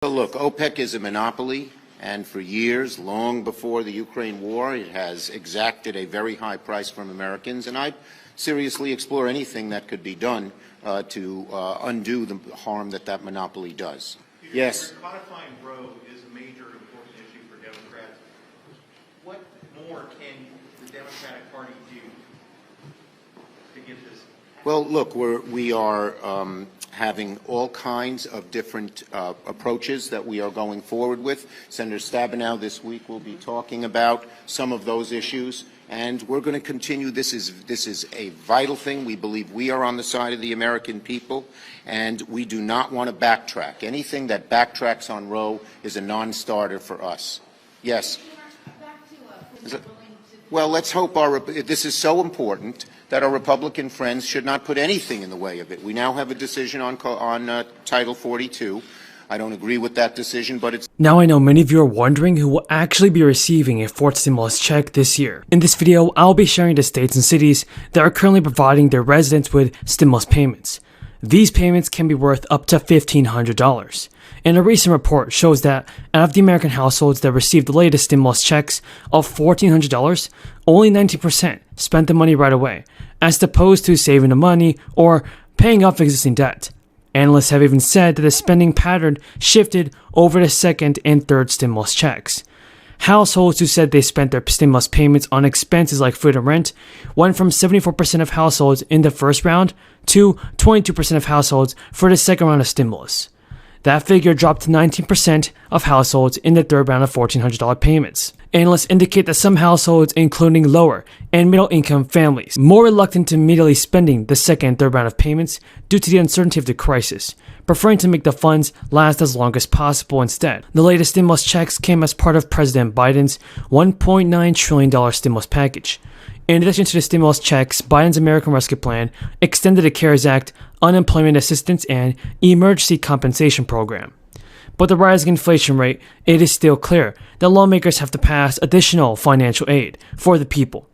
Well, look, OPEC is a monopoly, and for years, long before the Ukraine war, it has exacted a very high price from Americans, and I'd seriously explore anything that could be done to undo the harm that that monopoly does. Yes. Codifying Roe is a major important issue for Democrats. What more can the Democratic Party do to get this? Well, look, we are having all kinds of different approaches that we are going forward with. Senator Stabenow this week will be talking about some of those issues, and we're going to continue. This is a vital thing. We believe we are on the side of the American people, and we do not want to backtrack. Anything that backtracks on Roe is a non-starter for us. Yes. Well, let's hope this is so important that our Republican friends should not put anything in the way of it. We now have a decision on Title 42. I don't agree with that decision, but it's... Now I know many of you are wondering who will actually be receiving a fourth stimulus check this year. In this video, I'll be sharing the states and cities that are currently providing their residents with stimulus payments. These payments can be worth up to $1,500. And a recent report shows that out of the American households that received the latest stimulus checks of $1,400, only 19% spent the money right away, as opposed to saving the money or paying off existing debt. Analysts have even said that the spending pattern shifted over the second and third stimulus checks. Households who said they spent their stimulus payments on expenses like food and rent went from 74% of households in the first round to 22% of households for the second round of stimulus. That figure dropped to 19% of households in the third round of $1,400 payments. Analysts indicate that some households, including lower and middle income families, more reluctant to immediately spending the second and third round of payments due to the uncertainty of the crisis, preferring to make the funds last as long as possible instead. The latest stimulus checks came as part of President Biden's $1.9 trillion stimulus package. In addition to the stimulus checks, Biden's American Rescue Plan extended the CARES Act, unemployment assistance, and emergency compensation program. But the rising inflation rate, it is still clear that lawmakers have to pass additional financial aid for the people.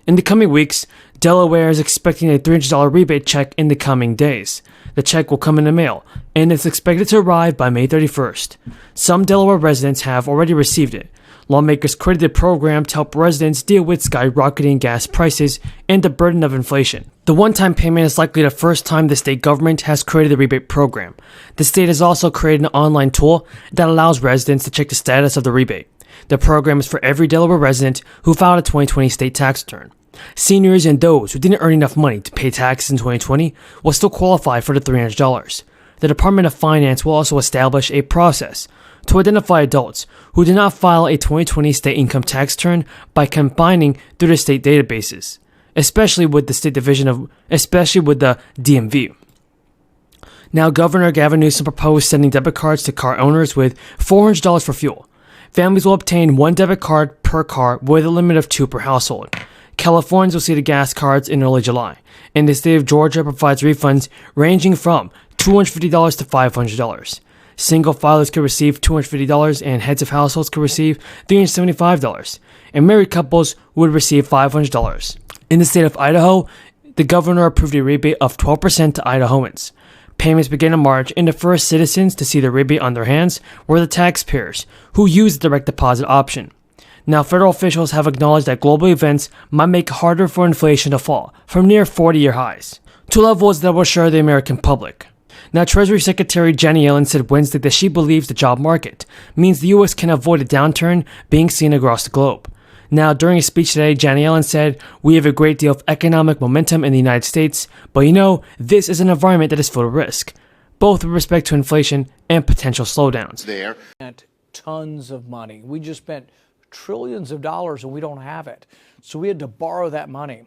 In the coming weeks, Delaware is expecting a $300 rebate check in the coming days. The check will come in the mail, and it's expected to arrive by May 31st. Some Delaware residents have already received it. Lawmakers created the program to help residents deal with skyrocketing gas prices and the burden of inflation. The one-time payment is likely the first time the state government has created the rebate program. The state has also created an online tool that allows residents to check the status of the rebate. The program is for every Delaware resident who filed a 2020 state tax return. Seniors and those who didn't earn enough money to pay taxes in 2020 will still qualify for the $300. The Department of Finance will also establish a process to identify adults who did not file a 2020 state income tax return by combining through the state databases, especially with the DMV. Now, Governor Gavin Newsom proposed sending debit cards to car owners with $400 for fuel. Families will obtain one debit card per car with a limit of 2 per household. Californians will see the gas cards in early July, and the state of Georgia provides refunds ranging from $250 to $500. Single filers could receive $250 and heads of households could receive $375, and married couples would receive $500. In the state of Idaho, the governor approved a rebate of 12% to Idahoans. Payments began in March, and the first citizens to see the rebate on their hands were the taxpayers who used the direct deposit option. Now, federal officials have acknowledged that global events might make it harder for inflation to fall from near 40-year highs to levels that will assure the American public. Now, Treasury Secretary Janet Yellen said Wednesday that she believes the job market means the U.S. can avoid a downturn being seen across the globe. Now, during a speech today, Janet Yellen said, "We have a great deal of economic momentum in the United States, but this is an environment that is full of risk, both with respect to inflation and potential slowdowns." There. Tons of money. We just spent trillions of dollars and we don't have it. So we had to borrow that money.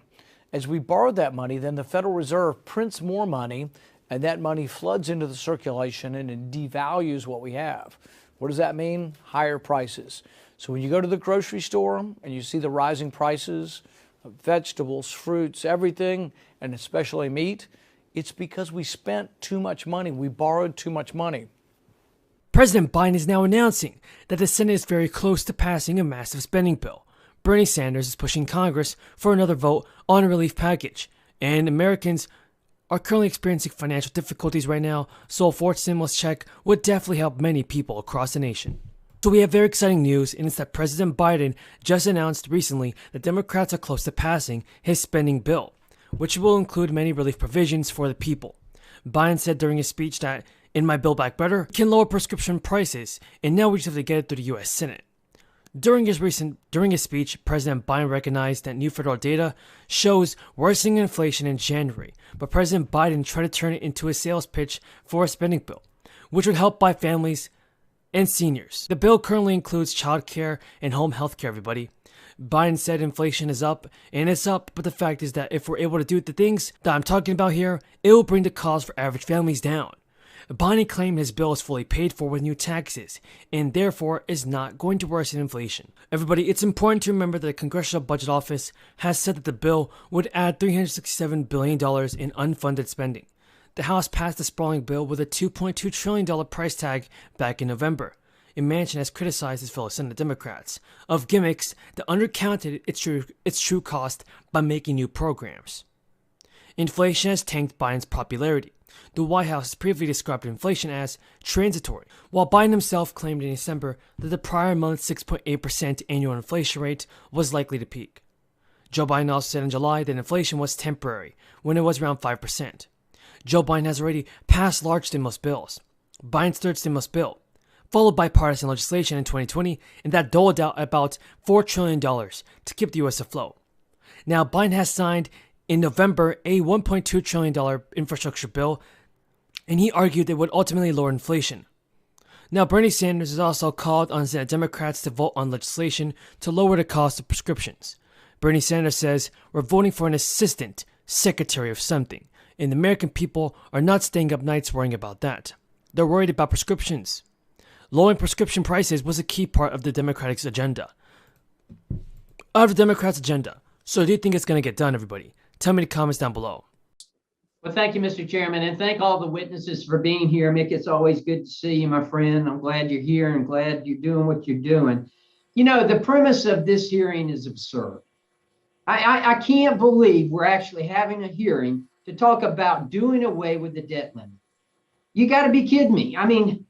As we borrowed that money, then the Federal Reserve prints more money, and that money floods into the circulation and it devalues what we have. What does that mean? Higher prices. So when you go to the grocery store and you see the rising prices of vegetables, fruits, everything, and especially meat, it's because we spent too much money. We borrowed too much money. President Biden is now announcing that the Senate is very close to passing a massive spending bill. Bernie Sanders is pushing Congress for another vote on a relief package, and Americans are currently experiencing financial difficulties right now, so a fourth stimulus check would definitely help many people across the nation. So we have very exciting news, and it's that President Biden just announced recently that Democrats are close to passing his spending bill, which will include many relief provisions for the people. Biden said during his speech that, "In my Build Back Better, we can lower prescription prices, and now we just have to get it through the US Senate." During his speech, President Biden recognized that new federal data shows worsening inflation in January, but President Biden tried to turn it into a sales pitch for a spending bill, which would help buy families and seniors. The bill currently includes child care and home health care, everybody. Biden said inflation is up, and it's up, but the fact is that if we're able to do the things that I'm talking about here, it will bring the cost for average families down. Biden claimed his bill is fully paid for with new taxes, and therefore is not going to worsen inflation. Everybody, it's important to remember that the Congressional Budget Office has said that the bill would add $367 billion in unfunded spending. The House passed the sprawling bill with a $2.2 trillion price tag back in November. And Manchin has criticized his fellow Senate Democrats of gimmicks that undercounted its true cost by making new programs. Inflation has tanked Biden's popularity. The White House has previously described inflation as transitory, while Biden himself claimed in December that the prior month's 6.8% annual inflation rate was likely to peak. Joe Biden also said in July that inflation was temporary, when it was around 5%. Joe Biden has already passed large stimulus bills. Biden's third stimulus bill, followed bipartisan legislation in 2020, and that doled out about $4 trillion to keep the U.S. afloat. Now, Biden has signed in November a $1.2 trillion infrastructure bill, and he argued it would ultimately lower inflation. Now, Bernie Sanders has also called on Senate Democrats to vote on legislation to lower the cost of prescriptions. Bernie Sanders says, "We're voting for an assistant secretary of something, and the American people are not staying up nights worrying about that. They're worried about prescriptions." Lowering prescription prices was a key part of the Democrats' agenda. So do you think it's going to get done, everybody? Tell me in the comments down below. Well, thank you, Mr. Chairman, and thank all the witnesses for being here. Mick, it's always good to see you, my friend. I'm glad you're here and glad you're doing what you're doing. You know, the premise of this hearing is absurd. I can't believe we're actually having a hearing to talk about doing away with the debt limit. You got to be kidding me. I mean,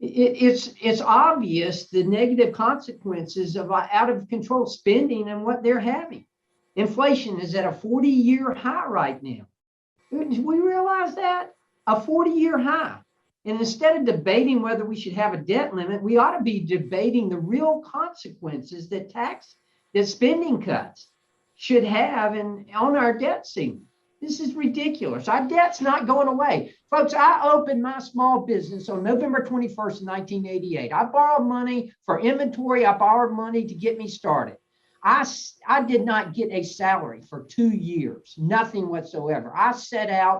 it's obvious the negative consequences of out of control spending and what they're having. Inflation is at a 40-year high right now. Do we realize that? A 40-year high. And instead of debating whether we should have a debt limit, we ought to be debating the real consequences that spending cuts should have on our debt ceiling. This is ridiculous. Our debt's not going away. Folks, I opened my small business on November 21st, 1988. I borrowed money for inventory. I borrowed money to get me started. I did not get a salary for 2 years, nothing whatsoever. I set out